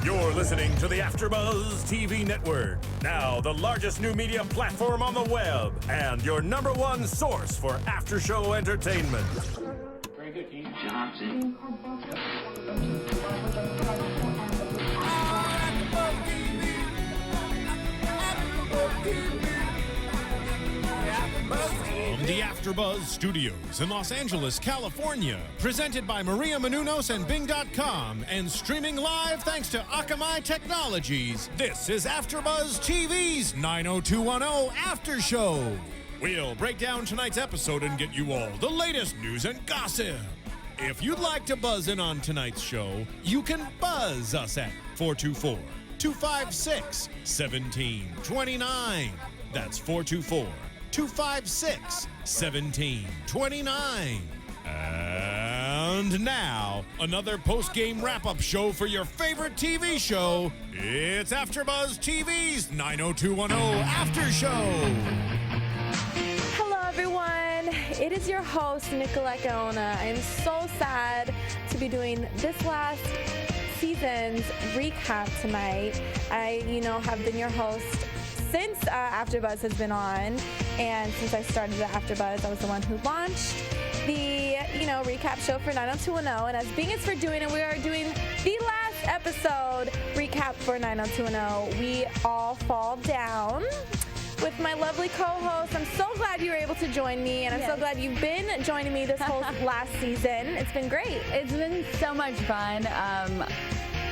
You're listening to the AfterBuzz TV network, now the largest new media platform on the web, and your #1 source for after-show entertainment. Very good, Keith Johnson. From the AfterBuzz Studios in Los Angeles, California, presented by Maria Menounos and Bing.com, and streaming live thanks to Akamai Technologies, this is AfterBuzz TV's 90210 After Show. We'll break down tonight's episode and get you all the latest news and gossip. If you'd like to buzz in on tonight's show, you can buzz us at 424-256-1729. That's 424-256-1729. And now, another post-game wrap-up show for your favorite TV show. It's AfterBuzz TV's 90210 After Show. Hello, everyone. It is your host, Nicolette Gaona. I am so sad to be doing this last season's recap tonight. I, have been your host since AfterBuzz has been on, and since I started at AfterBuzz, I was the one who launched the, recap show for 90210, and as being it's for doing it, we are doing the last episode recap for 90210. We all fall down with my lovely co-host. I'm so glad you were able to join me, and I'm so glad you've been joining me this whole last season. It's been great. It's been so much fun.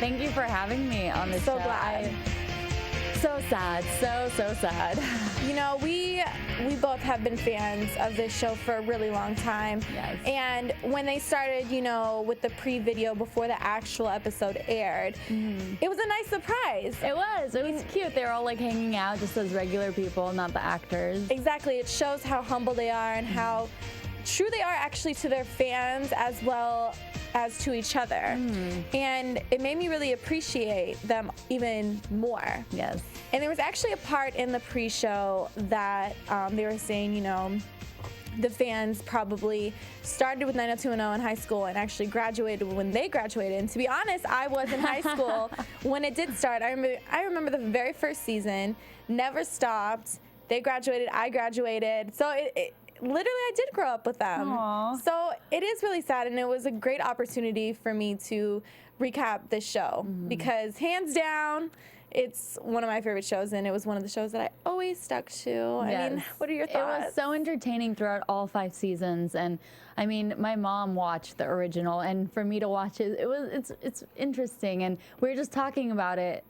Thank you for having me on this show. So glad. So sad, so sad. We both have been fans of this show for a really long time. Yes. And when they started, with the pre-video before the actual episode aired, it was a nice surprise. It was cute. They were all like hanging out just as regular people, not the actors. Exactly. It shows how humble they are and how true they are actually to their fans as well as to each other. And it made me really appreciate them even more. Yes. And there was actually a part in the pre-show that they were saying, the fans probably started with 90210 in high school and actually graduated when they graduated. And to be honest, I was in high school when it did start. I remember the very first season, never stopped. They graduated, I graduated. So literally, I did grow up with them. Aww. So it is really sad, and it was a great opportunity for me to recap this show because hands down, it's one of my favorite shows, and it was one of the shows that I always stuck to. Yes. I mean, what are your thoughts? It was so entertaining throughout all 5 seasons, and I mean, my mom watched the original, and for me to watch it, it's interesting, and we were just talking about it.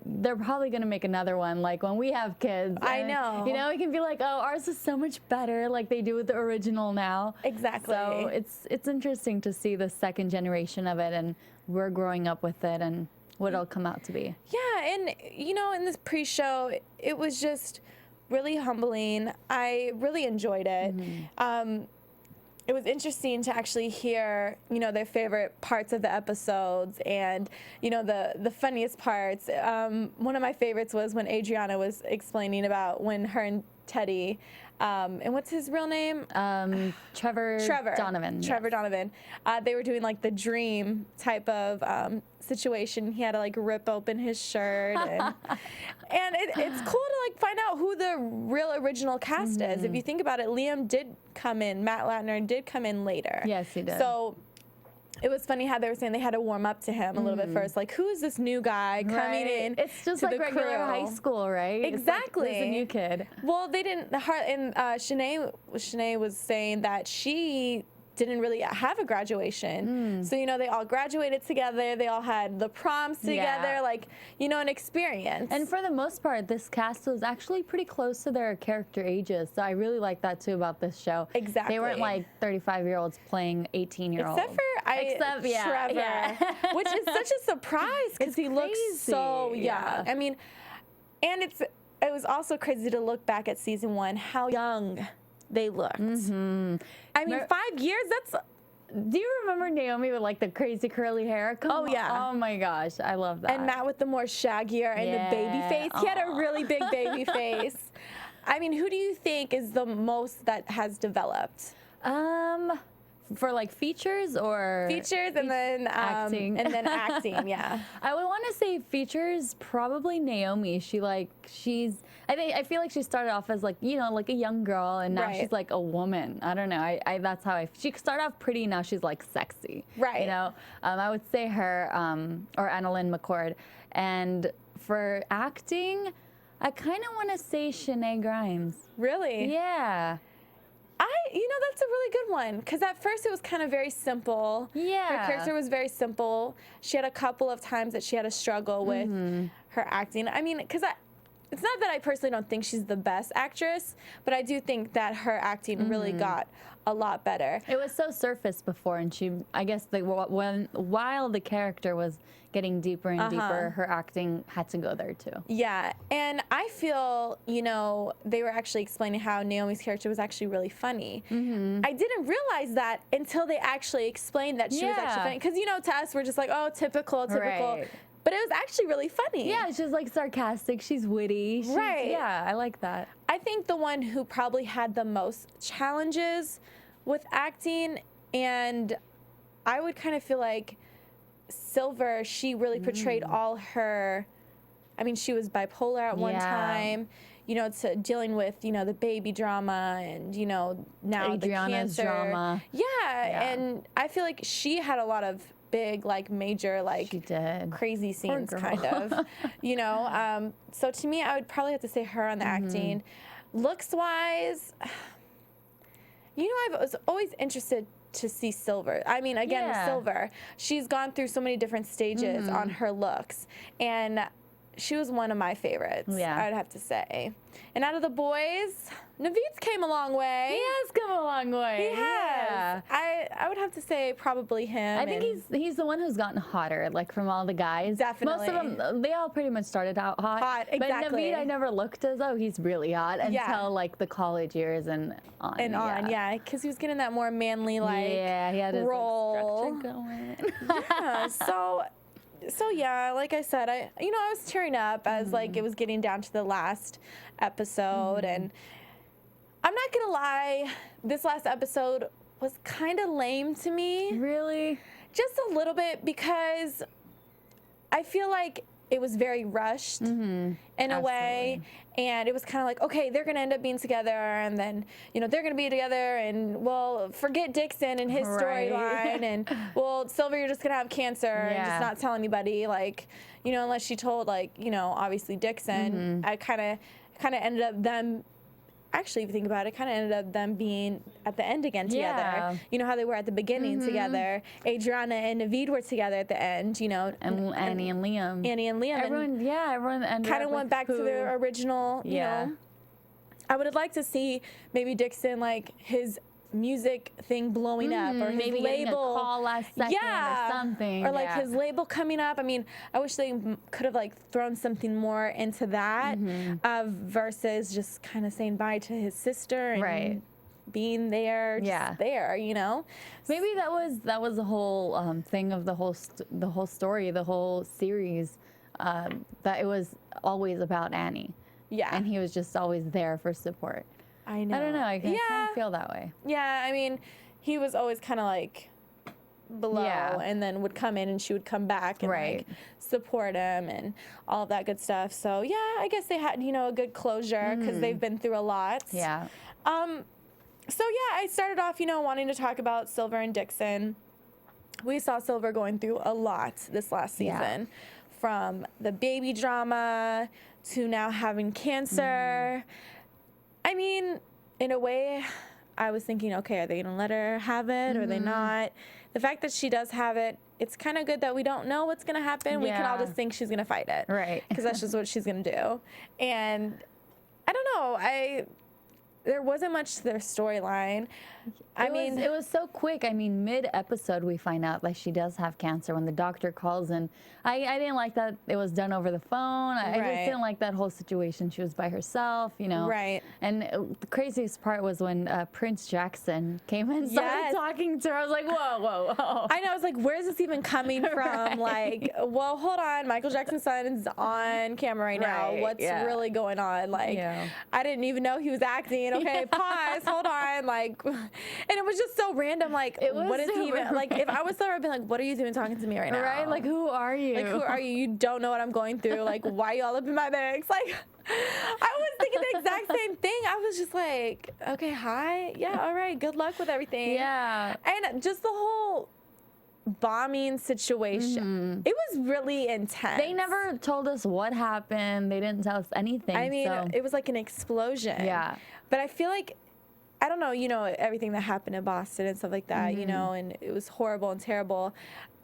They're probably going to make another one, like when we have kids. I know. We can be like, oh, ours is so much better, like they do with the original now. Exactly. So it's interesting to see the second generation of it, and we're growing up with it, and what it'll come out to be. Yeah, and in this pre-show, it was just really humbling. I really enjoyed it. It was interesting to actually hear, their favorite parts of the episodes and, the funniest parts. One of my favorites was when Adriana was explaining about when her and Teddy, and what's his real name? Trevor Donovan. Trevor Donovan. They were doing like the dream type of situation. He had to like rip open his shirt, and it's cool to like find out who the real original cast is. If you think about it, Liam did come in. Matt Latner did come in later. Yes, he did. So it was funny how they were saying they had to warm up to him a little bit first. Like, who is this new guy coming in? It's just to like the regular crew? high school, right? Exactly. It's like, there's a new kid. Well, they didn't. And Shanae was saying that she didn't really have a graduation. So, they all graduated together. They all had the proms together, an experience. And for the most part, this cast was actually pretty close to their character ages. So I really like that, too, about this show. Exactly. They weren't like 35-year-olds playing 18-year-olds. Except for Trevor, which is such a surprise because he looks so young. Yeah. I mean, and it was also crazy to look back at season 1, how young they looked. I mean, 5 years, that's... Do you remember Naomi with like the crazy curly hair? Oh, yeah. Oh my gosh, I love that. And Matt with the more shaggier and the baby face. He had a really big baby face. I mean, who do you think is the most that has developed? For like features or features and then acting. and then acting, yeah. I would want to say features, probably Naomi. I feel like she started off as like, you know, like a young girl, and now she's like a woman. I don't know. That's how she started off pretty. Now she's like sexy. Right. You know, I would say her or Annalyn McCord. And for acting, I kind of want to say Shanae Grimes. Really? Yeah. That's a really good one, because at first it was kind of very simple. Yeah. Her character was very simple. She had a couple of times that she had a struggle with her acting. I mean, because it's not that I personally don't think she's the best actress, but I do think that her acting really got a lot better. It was so surface before, and I guess while the character was getting deeper and deeper, her acting had to go there too. Yeah, and I feel, they were actually explaining how Naomi's character was actually really funny. I didn't realize that until they actually explained that she was actually funny. Because, to us, we're just like, oh, typical. Right. But it was actually really funny. Yeah, she's like sarcastic, she's witty. Right. Yeah, I like that. I think the one who probably had the most challenges with acting, and I would kind of feel like Silver, she really portrayed all her, she was bipolar at one time, to dealing with, the baby drama and, now Adriana's the cancer. drama. Yeah, and I feel like she had a lot of big, major, she did. crazy scenes, kind of, so to me, I would probably have to say her on the acting. Looks-wise, I was always interested to see Silver. With Silver, she's gone through so many different stages on her looks, and she was one of my favorites, I'd have to say. And out of the boys, Navid's came a long way. He has come a long way. He has. I would have to say probably him. I think he's the one who's gotten hotter, like from all the guys. Definitely. Most of them, they all pretty much started out hot. Exactly. But Navid, I never looked as though he's really hot until like the college years and on. Because he was getting that more manly he had his role. Like, structure going. So yeah, like I said, I was tearing up as it was getting down to the last episode, and I'm not gonna lie, this last episode was kind of lame to me. Really? Just a little bit, because I feel like it was very rushed in a way, and it was kind of like, okay, they're gonna end up being together, and then they're gonna be together, and well, forget Dixon and his storyline, and well, Silver, you're just gonna have cancer and just not tell anybody, unless she told obviously Dixon. I kind of ended up them. Actually, if you think about it, kind of ended up them being at the end again together. You know how they were at the beginning together. Adriana and Navid were together at the end, and Annie and Liam. Everyone ended kind of up went back to their original, you know. I would have liked to see maybe Dixon, his music thing blowing up, or his maybe label. A call last second or something. Or his label coming up. I wish they could have thrown something more into that versus just kind of saying bye to his sister and being there, there, Maybe that was the whole thing of the whole story, the whole series, that it was always about Annie. Yeah. And he was just always there for support. I know. I don't know. I kind of feel that way. Yeah, he was always kind of below, and then would come in, and she would come back and support him and all of that good stuff. So yeah, I guess they had a good closure, because they've been through a lot. Yeah. So yeah, I started off wanting to talk about Silver and Dixon. We saw Silver going through a lot this last season, from the baby drama to now having cancer. In a way, I was thinking, okay, are they going to let her have it, or are they not? The fact that she does have it, it's kind of good that we don't know what's going to happen. We can all just think she's going to fight it. Right. Because that's just what she's going to do. And I don't know. There wasn't much to their storyline. It was so quick. Mid-episode we find out she does have cancer when the doctor calls, and I didn't like that it was done over the phone. I just didn't like that whole situation. She was by herself, Right. And the craziest part was when Prince Jackson came and started talking to her. I was like, whoa. I know. I was like, where's this even coming from? Well, hold on. Michael Jackson's son is on camera right now. What's really going on? I didn't even know he was acting. Okay, pause, hold on, like, and it was just so random. Like, what is he even, like, if I was there, I'd be like, what are you doing talking to me right now? Right? Like, who are you? Like, who are you? You don't know what I'm going through. Like, why you all up in my mix? Like, I was thinking the exact same thing. I was just like, okay, hi. Yeah, all right. Good luck with everything. Yeah. And just the whole bombing situation. It was really intense. They never told us what happened. They didn't tell us anything. I mean, so. it was like an explosion. Yeah. But I feel like, I don't know, you know, everything that happened in Boston and stuff like that, you know, and it was horrible and terrible.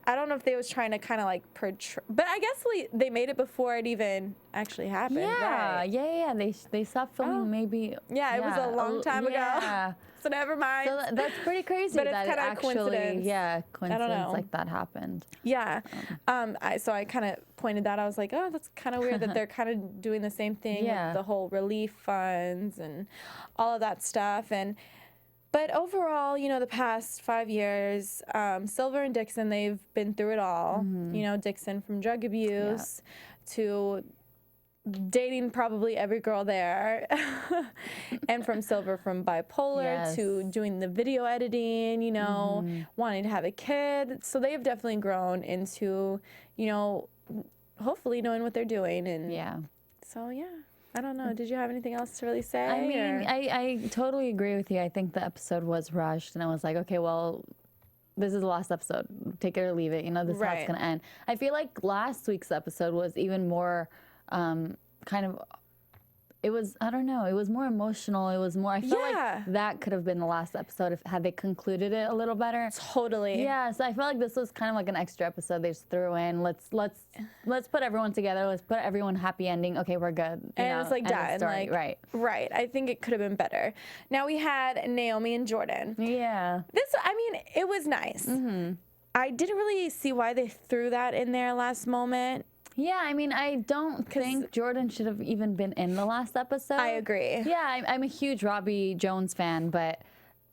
I don't know if they was trying to kind of like portray, but I guess they made it before it even actually happened. Yeah, right? yeah. They stopped filming maybe. Yeah, it was a long time yeah. ago. So never mind. So that's pretty crazy. But it's that kinda it actually, coincidence. yeah, coincidence know. like that happened. Yeah. So I kind of pointed that. I was like, oh, that's kind of weird that they're kind of doing the same thing Yeah. with the whole relief funds and all of that stuff. But overall, you know, the past 5 years, Silver and Dixon, they've been through it all. You know, Dixon from drug abuse to dating probably every girl there. And from Silver from bipolar to doing the video editing, you know, wanting to have a kid. So they've definitely grown into, you know, hopefully knowing what they're doing. And so, yeah. I don't know. Did you have anything else to really say? I mean, I totally agree with you. I think the episode was rushed, and I was like, okay, well, this is the last episode. Take it or leave it. You know, this is how it's going to end. I feel like last week's episode was even more kind of, it was, I don't know, it was more emotional. It was more, I feel like that could have been the last episode had they concluded it a little better. Totally. Yeah, so I feel like this was kind of like an extra episode they just threw in. Let's put everyone together. Let's put everyone happy ending. Okay, we're good. And it's like done. Like, right. I think it could have been better. Now we had Naomi and Jordan. Yeah. I mean, it was nice. I didn't really see why they threw that in there last moment. Yeah, I mean, I don't think Jordan should have even been in the last episode. I agree. Yeah, I'm a huge Robbie Jones fan, but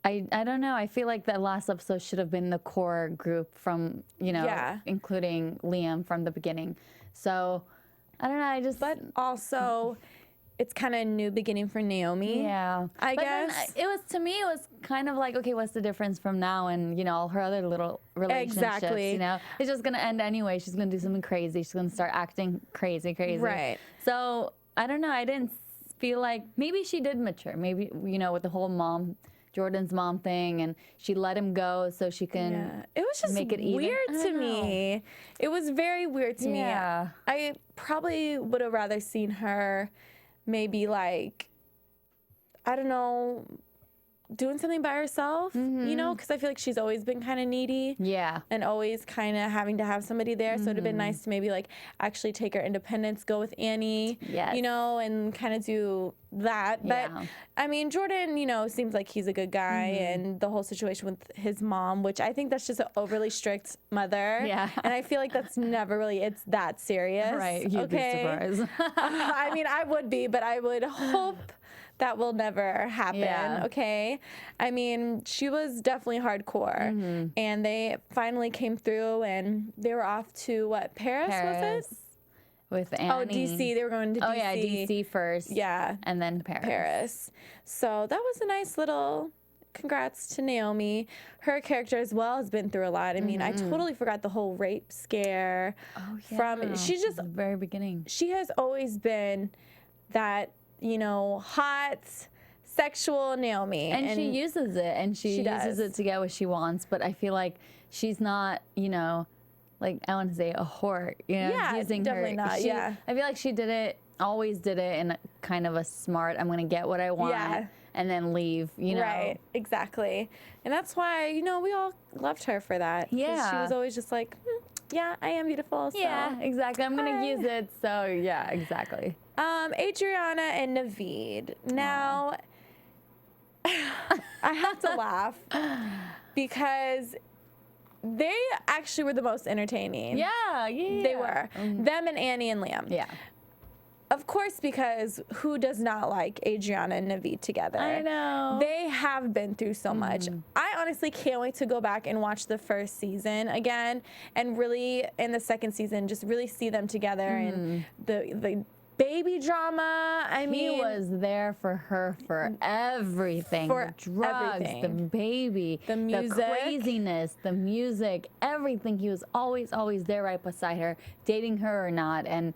I don't know. I feel like that last episode should have been the core group from, you know, including Liam from the beginning. So, I don't know. But also, it's kind of a new beginning for Naomi. Yeah. I guess. Then to me, it was kind of like, okay, what's the difference from now and, you know, all her other little relationships, you know? It's just going to end anyway. She's going to do something crazy. She's going to start acting crazy. Right. So, I don't know. I didn't feel like, maybe she did mature. Maybe, you know, with the whole Jordan's mom thing, and she let him go so she can it was just make it even. Weird to me. It was very weird to me. I probably would have rather seen her maybe like, I don't know, doing something by herself, you know, because I feel like she's always been kind of needy. Yeah. And always kind of having to have somebody there. So it'd have been nice to maybe like actually take her independence, go with Annie, you know, and kind of do that. But I mean, Jordan, you know, seems like he's a good guy, and the whole situation with his mom, which I think that's just an overly strict mother. Yeah. And I feel like that's never really, it's that serious. Right. You'd be surprised. I mean, I would be, but I would hope that will never happen, okay? I mean, she was definitely hardcore, and they finally came through, and they were off to, what, Paris. Was it? With Annie. Oh, D.C. They were going to D.C. Oh, yeah, D.C. first. Yeah. And then Paris. So that was a nice little congrats to Naomi. Her character as well has been through a lot. I mean, I totally forgot the whole rape scare. Oh, yeah. From, she's just, the very beginning. She has always been that, you know, hot, sexual Naomi. And she uses it, and she uses it to get what she wants. But I feel like she's not, you know, like, I want to say a whore, you know, using definitely her. Not, I feel like she always did it in kind of a smart, I'm going to get what I want and then leave, you know. Right, exactly. And that's why, you know, we all loved her for that. Yeah. She was always just like, yeah, I am beautiful. So. Yeah, exactly. I'm going to use it. So, yeah, exactly. Adriana and Navid. Now, I have to laugh because they actually were the most entertaining. Yeah. They were. Them and Annie and Liam. Yeah. Of course, because who does not like Adriana and Navid together? I know. They have been through so much. I honestly can't wait to go back and watch the first season again, and really, in the second season, just really see them together and the baby drama. I mean, he was there for her for everything. For the drugs, everything. the baby, The music. the craziness, the music, everything. He was always there right beside her, dating her or not. And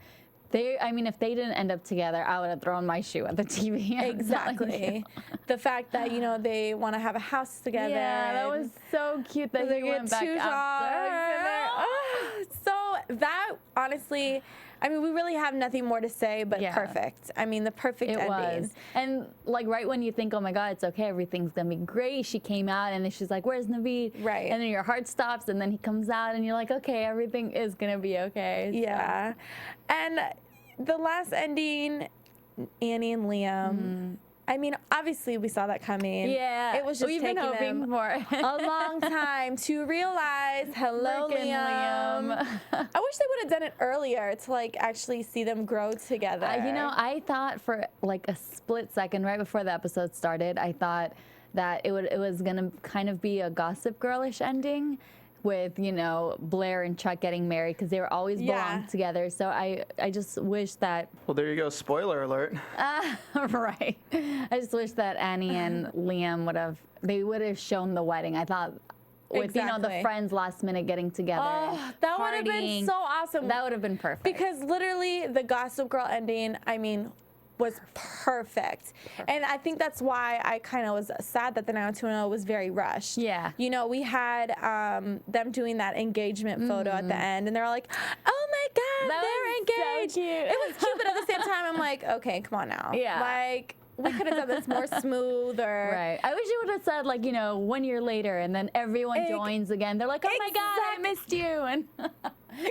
I mean, if they didn't end up together, I would have thrown my shoe at the TV. exactly. The fact that, you know, they want to have a house together. Yeah, that was so cute that they he get went back 2 dogs. after. So that, honestly, I mean, we really have nothing more to say but Yeah. perfect. I mean, the perfect It ending. was. And like right when you think, oh my God, it's okay, everything's gonna be great, she came out and then she's like, where's Navid? Right. And then your heart stops and then he comes out and you're like, okay, everything is gonna be okay. So- Yeah. And the last ending, Annie and Liam. I mean, obviously we saw that coming. Yeah. It was just We've been taking hoping them for it. a long time to realize, hello, Frickin' Liam. I wish they would have done it earlier to like actually see them grow together. You know, I thought for like a split second right before the episode started, I thought that it was gonna kind of be a Gossip Girl-ish ending with, you know, Blair and Chuck getting married because they were always Yeah. belonged together. So I just wish that Well, there you go. Spoiler alert. right. I just wish that Annie and Liam would have shown the wedding. I thought with you know the Exactly. friends last minute getting together. Oh, that would have been partying, so awesome. That would have been perfect. Because literally the Gossip Girl ending, I mean, was perfect. And I think that's why I kind of was sad that the 90210 was very rushed. Yeah. You know, we had them doing that engagement photo at the end, and they're like, oh my God, That they're was so engaged. cute. It was cute, but at the same time, I'm like, okay, come on now. Yeah. Like, we could have done this more smooth or. Right. I wish it would have said like, you know, 1 year later and then everyone joins again. They're like, oh my God, I missed you. And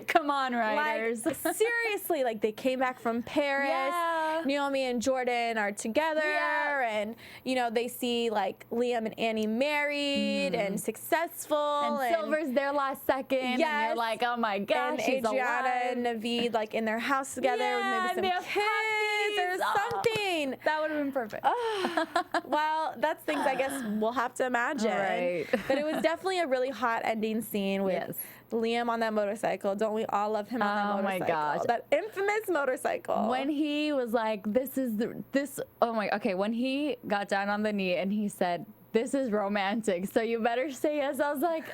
come on, writers. Like, seriously, like they came back from Paris. Yeah. Naomi and Jordan are together, Yeah. and you know they see like Liam and Annie married and successful, and Silver's there last second. And Yes. you're like, oh my gosh, and she's Adriana alive. and Navid like in their house together Yeah, with and maybe they some have kids or puppies. Oh. something. That would have been perfect. Well, that's things I guess we'll have to imagine. Right. But it was definitely a really hot ending scene with Yes. Liam on that motorcycle. Don't we all love him on that Oh my motorcycle? gosh. That infamous motorcycle. When he was like, when he got down on the knee and he said, this is romantic, so you better say yes. I was like,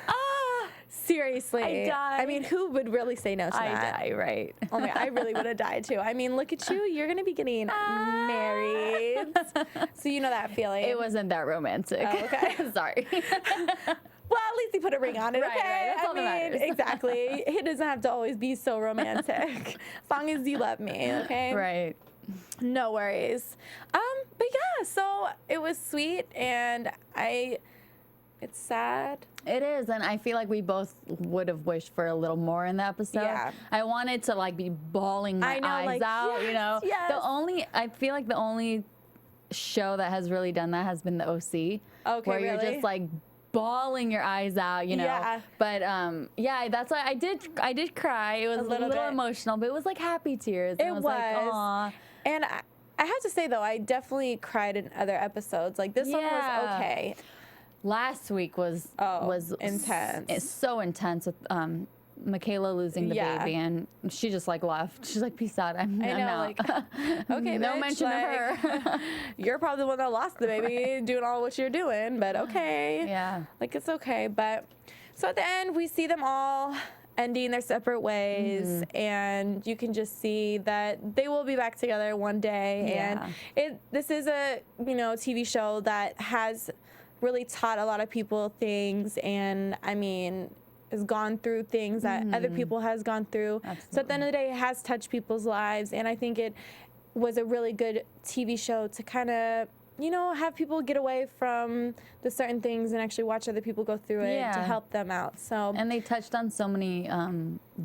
Seriously. I died. I mean, who would really say no to I that? die, right? Oh my, I really would have died too. I mean, look at you. You're going to be getting married. So you know that feeling. It wasn't that romantic. Oh, okay. Sorry. Well, at least he put a ring on it, Right, okay? right. That's all that matters. Exactly. It doesn't have to always be so romantic. As long as you love me, okay? Right. No worries. But yeah, so it was sweet, and it's sad. It is, and I feel like we both would have wished for a little more in the episode. Yeah. I wanted to like be bawling my I know, eyes like, out, you know. yes. I feel like the only show that has really done that has been the OC. Okay, where you're really? just like bawling your eyes out, you know. Yeah. But yeah, that's why I did cry. It was a little bit. emotional, but it was like happy tears. It And was. like, aw. And I have to say, though, I definitely cried in other episodes. Like, this one was Yeah. okay. Last week was intense. It's so intense with Michaela losing the Yeah. baby, and she just like left. She's like, "Peace out, I'm I know, out." like, okay, no bitch, mention like, of her. You're probably the one that lost the baby doing all what you're doing, but okay. Yeah. Like, it's okay. But so at the end, we see them all ending their separate ways, and you can just see that they will be back together one day. Yeah. And this is a, you know, TV show that has really taught a lot of people things, and I mean, has gone through things that other people has gone through. So at the end of the day, it has touched people's lives, and I think it was a really good TV show to kind of, you know, have people get away from the certain things and actually watch other people go through it to Yeah. help them out. So And they touched on so many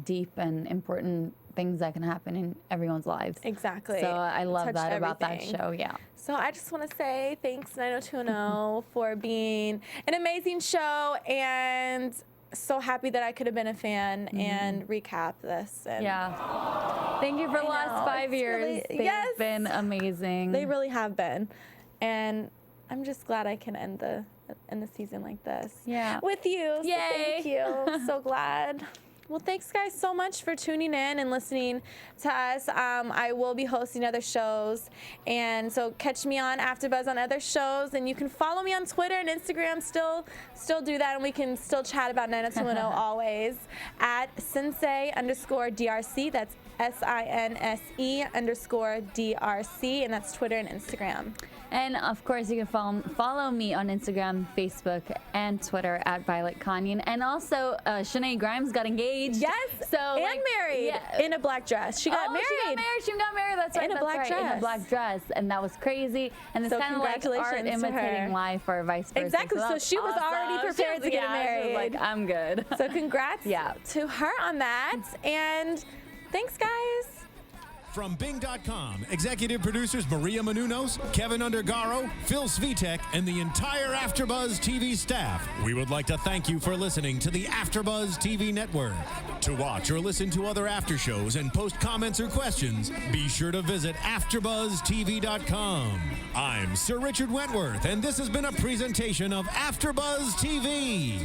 deep and important things that can happen in everyone's lives. exactly. So I love Touched that about that everything. show. Yeah. So I just want to say thanks 90210 for being an amazing show, and so happy that I could have been a fan and recap this. And Yeah. Thank you for the I last know, 5 it's years. really- They've yes. been amazing. They really have been. And I'm just glad I can end the season like this. Yeah. With you. So Yay. thank you. I'm so glad. Well, thanks guys so much for tuning in and listening to us. I will be hosting other shows, and so catch me on AfterBuzz on other shows, and you can follow me on Twitter and Instagram. Still do that, and we can still chat about 90210 always at Sensei_DRC. That's SINSE_DRC, and that's Twitter and Instagram. And of course, you can follow me on Instagram, Facebook, and Twitter at Violet Kanyan. And also, Shanae Grimes got engaged. Yes, so and married in a black dress. She got married. She got married. That's right. In a black dress. In a black dress, and that was crazy. And it's So kind of like art imitating life, or vice versa. Exactly. So she was already prepared to get married. She was like, I'm good. So congrats to her on that. And thanks, guys. From Bing.com, executive producers Maria Menounos, Kevin Undergaro, Phil Svitek, and the entire AfterBuzz TV staff, we would like to thank you for listening to the AfterBuzz TV network. To watch or listen to other after shows and post comments or questions, be sure to visit AfterBuzzTV.com. I'm Sir Richard Wentworth, and this has been a presentation of AfterBuzz TV.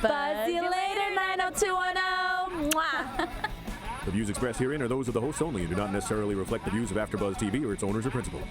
Buzz you later, 90210. Mwah. The views expressed herein are those of the hosts only and do not necessarily reflect the views of AfterBuzz TV or its owners or principals.